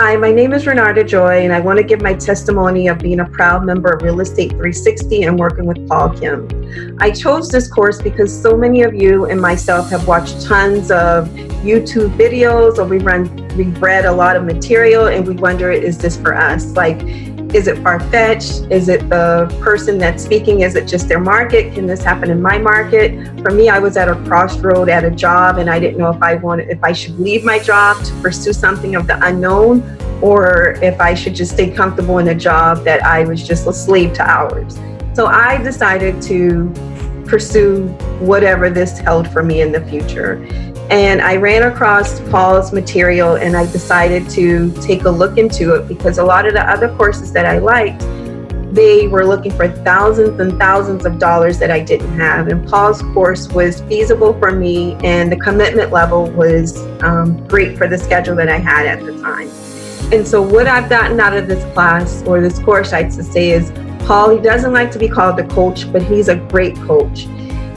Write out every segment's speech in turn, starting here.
Hi, my name is Renarda Joy, and I want to give my testimony of being a proud member of Real Estate 360 and working with Paul Kim. I chose this course because so many of you and myself have watched tons of YouTube videos, or we've read a lot of material, and we wonder, is this for us? Like, is it far-fetched? Is it the person that's speaking? Is it just their market? Can this happen in my market? For me, I was at a crossroad at a job, and I didn't know if I should leave my job to pursue something of the unknown, or if I should just stay comfortable in a job that I was just a slave to hours. So I decided to pursue whatever this held for me in the future. And I ran across Paul's material, and I decided to take a look into it because a lot of the other courses that I liked, they were looking for thousands and thousands of dollars that I didn't have. And Paul's course was feasible for me, and the commitment level was great for the schedule that I had at the time. And so what I've gotten out of this class, or this course, I should say, is Paul, he doesn't like to be called a coach, but he's a great coach.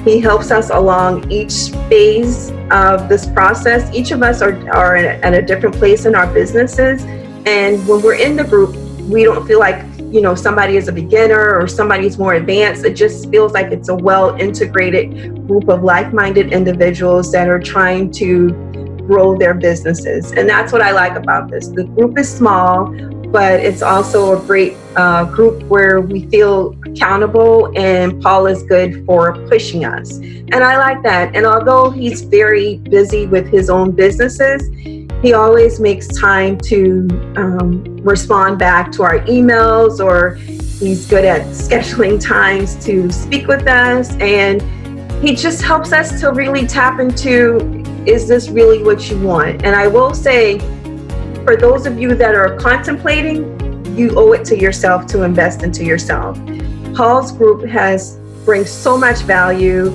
He helps us along each phase of this process. Each of us are at a different place in our businesses. And when we're in the group, we don't feel like, somebody is a beginner or somebody's more advanced. It just feels like it's a well-integrated group of like-minded individuals that are trying to grow their businesses. And that's what I like about this. The group is small, but it's also a great group where we feel accountable, and Paul is good for pushing us. And I like that. And although he's very busy with his own businesses, he always makes time to respond back to our emails, or he's good at scheduling times to speak with us. And he just helps us to really tap into, is this really what you want? And I will say, for those of you that are contemplating, you owe it to yourself to invest into yourself. Paul's group brings so much value.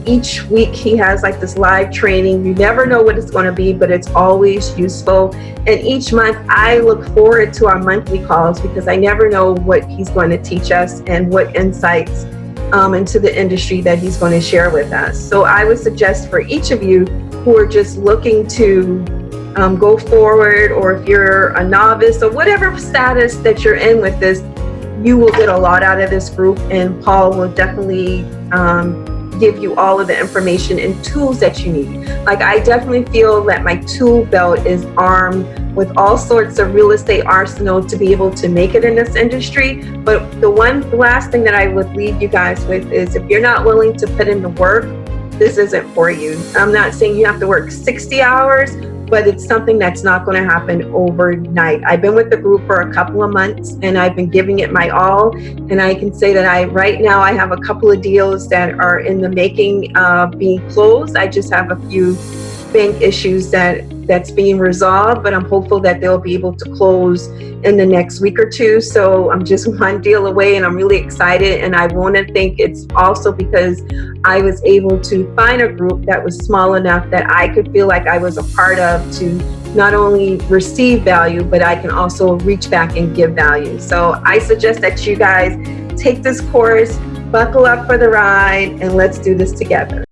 Each week he has like this live training. You never know what it's going to be, but it's always useful. And each month I look forward to our monthly calls because I never know what he's going to teach us and what insights into the industry that he's going to share with us. So I would suggest for each of you who are just looking to go forward, or if you're a novice or whatever status that you're in with this, you will get a lot out of this group, and Paul will definitely give you all of the information and tools that you need. Like, I definitely feel that my tool belt is armed with all sorts of real estate arsenal to be able to make it in this industry. But the last thing that I would leave you guys with is, if you're not willing to put in the work, this isn't for you. I'm not saying you have to work 60 hours, but it's something that's not going to happen overnight. I've been with the group for a couple of months, and I've been giving it my all. And I can say that right now I have a couple of deals that are in the making of being closed. I just have a few bank issues that's being resolved, but I'm hopeful that they'll be able to close in the next week or two. So I'm just one deal away, and I'm really excited. And I want to think it's also because I was able to find a group that was small enough that I could feel like I was a part of, to not only receive value, but I can also reach back and give value. So I suggest that you guys take this course, buckle up for the ride, and let's do this together.